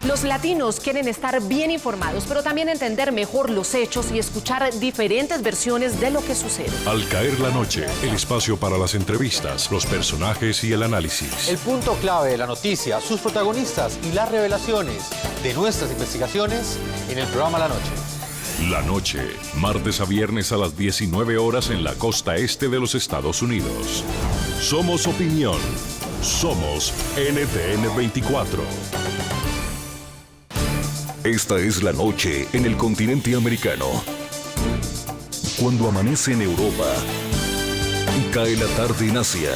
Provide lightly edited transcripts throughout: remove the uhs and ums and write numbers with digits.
Los latinos quieren estar bien informados, pero también entender mejor los hechos y escuchar diferentes versiones de lo que sucede. Al caer la noche, el espacio para las entrevistas, los personajes y el análisis. El punto clave de la noticia, sus protagonistas y las revelaciones de nuestras investigaciones en el programa La Noche. La Noche, martes a viernes a las 19 horas en la costa este de los Estados Unidos. Somos opinión. Somos NTN 24. Esta es la noche en el continente americano. Cuando amanece en Europa y cae la tarde en Asia.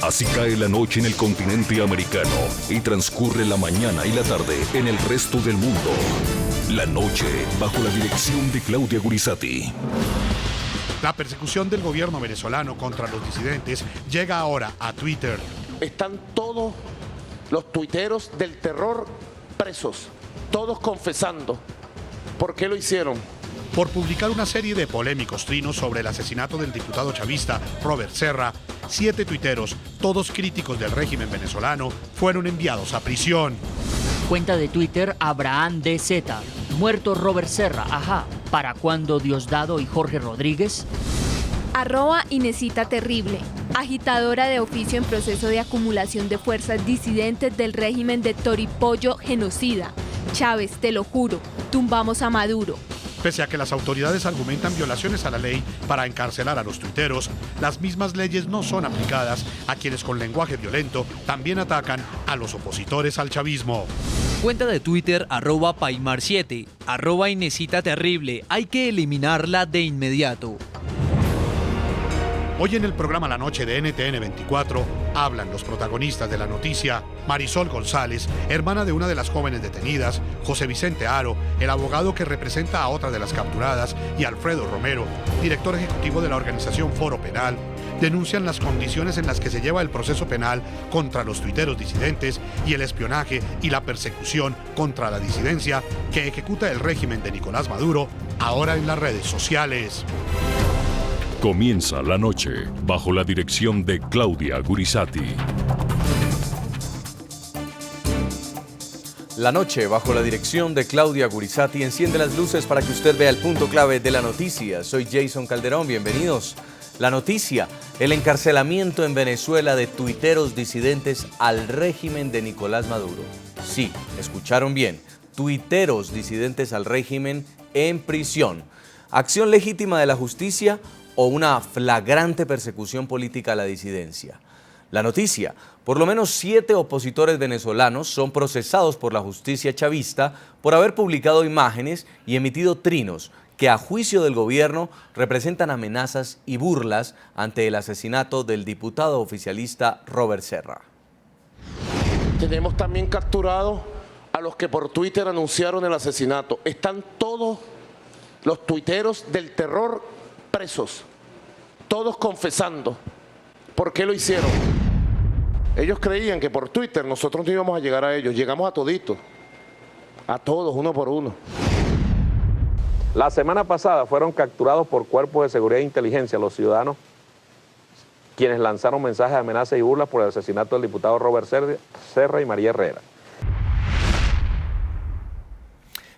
Así cae la noche en el continente americano y transcurre la mañana y la tarde en el resto del mundo. La Noche, bajo la dirección de Claudia Gurizati. La persecución del gobierno venezolano contra los disidentes llega ahora a Twitter. Están todos los tuiteros del terror presos, todos confesando por qué lo hicieron. Por publicar una serie de polémicos trinos sobre el asesinato del diputado chavista Robert Serra, 7 tuiteros, todos críticos del régimen venezolano, fueron enviados a prisión. Cuenta de Twitter Abraham DZ. Muerto Robert Serra, ajá. ¿Para cuándo Diosdado y Jorge Rodríguez? @Inesita Terrible, agitadora de oficio en proceso de acumulación de fuerzas disidentes del régimen de Toripollo genocida. Chávez, te lo juro, tumbamos a Maduro. Pese a que las autoridades argumentan violaciones a la ley para encarcelar a los tuiteros, las mismas leyes no son aplicadas a quienes con lenguaje violento también atacan a los opositores al chavismo. Cuenta de Twitter @Paimar7, @Inesita Terrible, hay que eliminarla de inmediato. Hoy en el programa La Noche de NTN 24 hablan los protagonistas de la noticia: Marisol González, hermana de una de las jóvenes detenidas, José Vicente Haro, el abogado que representa a otra de las capturadas, y Alfredo Romero, director ejecutivo de la organización Foro Penal, denuncian las condiciones en las que se lleva el proceso penal contra los tuiteros disidentes y el espionaje y la persecución contra la disidencia que ejecuta el régimen de Nicolás Maduro ahora en las redes sociales. Comienza La Noche, bajo la dirección de Claudia Gurizati. La Noche, bajo la dirección de Claudia Gurizati, enciende las luces para que usted vea el punto clave de la noticia. Soy Jason Calderón, bienvenidos. La noticia: el encarcelamiento en Venezuela de tuiteros disidentes al régimen de Nicolás Maduro. Sí, escucharon bien, tuiteros disidentes al régimen en prisión. ¿Acción legítima de la justicia o una flagrante persecución política a la disidencia? La noticia: por lo menos 7 opositores venezolanos son procesados por la justicia chavista por haber publicado imágenes y emitido trinos que a juicio del gobierno representan amenazas y burlas ante el asesinato del diputado oficialista Robert Serra. Tenemos también capturados a los que por Twitter anunciaron el asesinato. Están todos los tuiteros del terror presos, todos confesando por qué lo hicieron. Ellos creían que por Twitter nosotros no íbamos a llegar a ellos. Llegamos a toditos, a todos, uno por uno. La semana pasada fueron capturados por cuerpos de seguridad e inteligencia los ciudadanos quienes lanzaron mensajes de amenaza y burlas por el asesinato del diputado Robert Serra y María Herrera.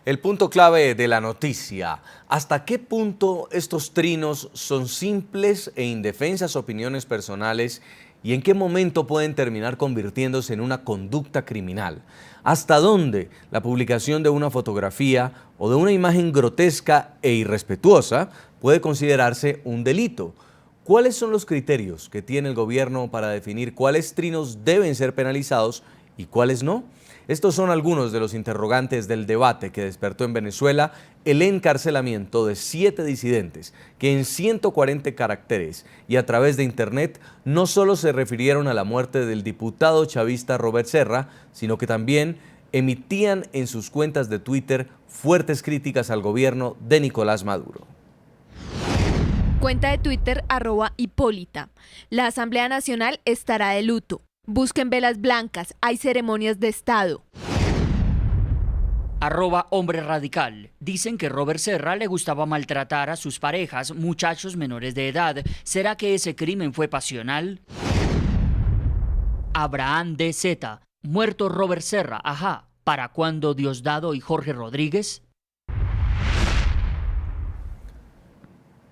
El punto clave de la noticia: ¿hasta qué punto estos trinos son simples e indefensas opiniones personales y en qué momento pueden terminar convirtiéndose en una conducta criminal? ¿Hasta dónde la publicación de una fotografía o de una imagen grotesca e irrespetuosa puede considerarse un delito? ¿Cuáles son los criterios que tiene el gobierno para definir cuáles trinos deben ser penalizados y cuáles no? Estos son algunos de los interrogantes del debate que despertó en Venezuela el encarcelamiento de 7 disidentes que en 140 caracteres y a través de internet no solo se refirieron a la muerte del diputado chavista Robert Serra, sino que también emitían en sus cuentas de Twitter fuertes críticas al gobierno de Nicolás Maduro. Cuenta de Twitter @Hipólita. La Asamblea Nacional estará de luto. Busquen velas blancas, hay ceremonias de Estado. @Hombre Radical. Dicen que Robert Serra le gustaba maltratar a sus parejas, muchachos menores de edad. ¿Será que ese crimen fue pasional? Abraham DZ. Muerto Robert Serra, ajá. ¿Para cuándo Diosdado y Jorge Rodríguez?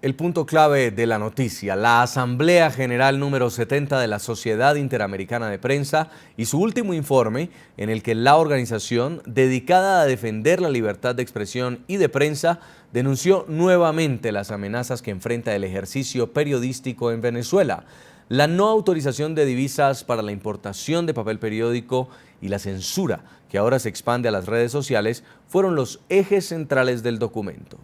El punto clave de la noticia, la Asamblea General número 70 de la Sociedad Interamericana de Prensa y su último informe en el que la organización, dedicada a defender la libertad de expresión y de prensa, denunció nuevamente las amenazas que enfrenta el ejercicio periodístico en Venezuela, la no autorización de divisas para la importación de papel periódico y la censura que ahora se expande a las redes sociales fueron los ejes centrales del documento.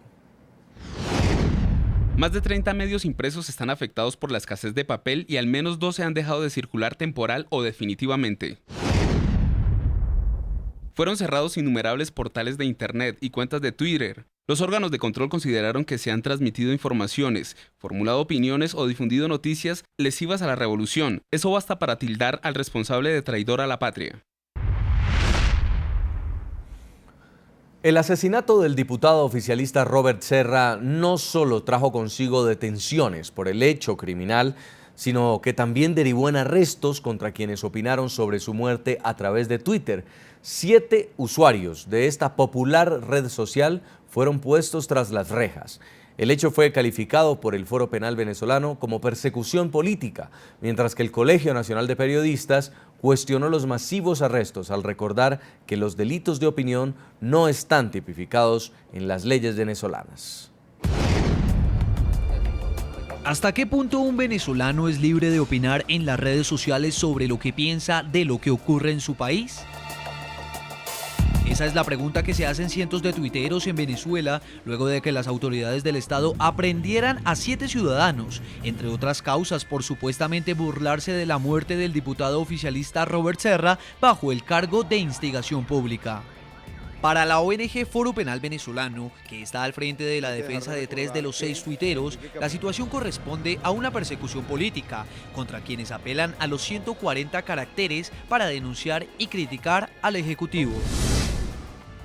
Más de 30 medios impresos están afectados por la escasez de papel y al menos 12 han dejado de circular temporal o definitivamente. Fueron cerrados innumerables portales de Internet y cuentas de Twitter. Los órganos de control consideraron que se han transmitido informaciones, formulado opiniones o difundido noticias lesivas a la revolución. Eso basta para tildar al responsable de traidor a la patria. El asesinato del diputado oficialista Robert Serra no solo trajo consigo detenciones por el hecho criminal, sino que también derivó en arrestos contra quienes opinaron sobre su muerte a través de Twitter. 7 usuarios de esta popular red social fueron puestos tras las rejas. El hecho fue calificado por el Foro Penal venezolano como persecución política, mientras que el Colegio Nacional de Periodistas cuestionó los masivos arrestos al recordar que los delitos de opinión no están tipificados en las leyes venezolanas. ¿Hasta qué punto un venezolano es libre de opinar en las redes sociales sobre lo que piensa de lo que ocurre en su país? Esa es la pregunta que se hacen cientos de tuiteros en Venezuela luego de que las autoridades del Estado aprendieran a 7 ciudadanos, entre otras causas por supuestamente burlarse de la muerte del diputado oficialista Robert Serra bajo el cargo de instigación pública. Para la ONG Foro Penal Venezolano, que está al frente de la defensa de 3 de los 6 tuiteros, la situación corresponde a una persecución política contra quienes apelan a los 140 caracteres para denunciar y criticar al Ejecutivo.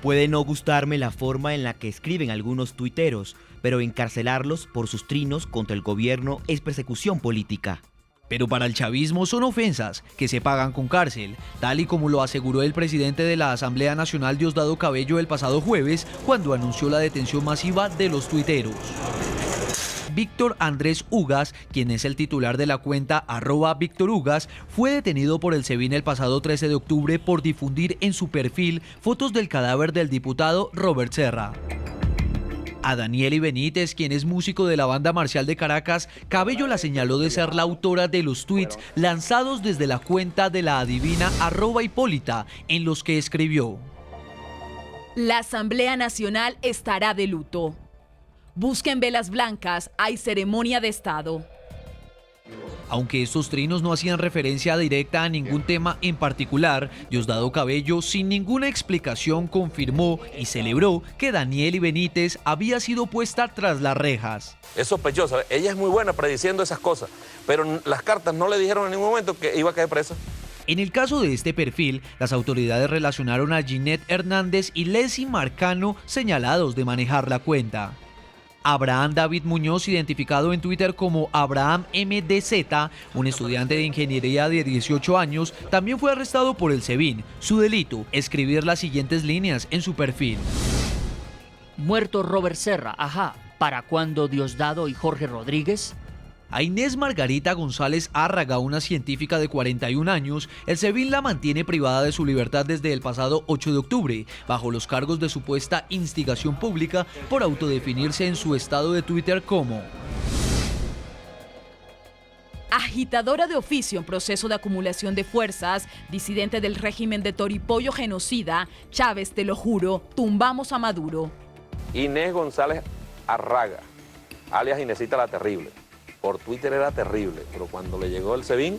Puede no gustarme la forma en la que escriben algunos tuiteros, pero encarcelarlos por sus trinos contra el gobierno es persecución política. Pero para el chavismo son ofensas que se pagan con cárcel, tal y como lo aseguró el presidente de la Asamblea Nacional Diosdado Cabello el pasado jueves, cuando anunció la detención masiva de los tuiteros. Víctor Andrés Ugas, quien es el titular de la cuenta @VíctorUgas, fue detenido por el SEBIN el pasado 13 de octubre por difundir en su perfil fotos del cadáver del diputado Robert Serra. A Daniely Benítez, quien es músico de la banda marcial de Caracas, Cabello la señaló de ser la autora de los tweets lanzados desde la cuenta de la adivina @Hipólita, en los que escribió: La Asamblea Nacional estará de luto. Busquen velas blancas, hay ceremonia de Estado. Aunque estos trinos no hacían referencia directa a ningún tema en particular, Diosdado Cabello, sin ninguna explicación, confirmó y celebró que Daniely Benítez había sido puesta tras las rejas. Es sospechosa, ella es muy buena prediciendo esas cosas, pero las cartas no le dijeron en ningún momento que iba a caer presa. En el caso de este perfil, las autoridades relacionaron a Ginette Hernández y Leslie Marcano, señalados de manejar la cuenta. Abraham David Muñoz, identificado en Twitter como Abraham MDZ, un estudiante de ingeniería de 18 años, también fue arrestado por el SEBIN. Su delito, escribir las siguientes líneas en su perfil: Muerto Robert Serra, ajá. ¿Para cuándo Diosdado y Jorge Rodríguez? A Inés Margarita González Árraga, una científica de 41 años, el SEBIN la mantiene privada de su libertad desde el pasado 8 de octubre, bajo los cargos de supuesta instigación pública por autodefinirse en su estado de Twitter como Agitadora de oficio en proceso de acumulación de fuerzas, disidente del régimen de Toripollo genocida, Chávez, te lo juro, tumbamos a Maduro. Inés González Árraga, alias Inesita la Terrible. Por Twitter era terrible, pero cuando le llegó el SEBIN...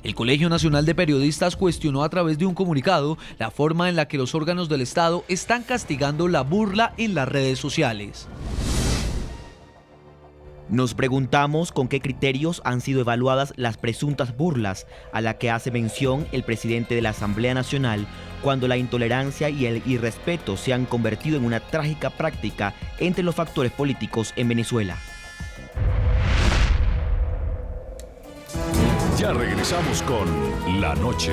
El Colegio Nacional de Periodistas cuestionó a través de un comunicado la forma en la que los órganos del Estado están castigando la burla en las redes sociales. Nos preguntamos con qué criterios han sido evaluadas las presuntas burlas a la que hace mención el presidente de la Asamblea Nacional cuando la intolerancia y el irrespeto se han convertido en una trágica práctica entre los factores políticos en Venezuela. Ya regresamos con La Noche.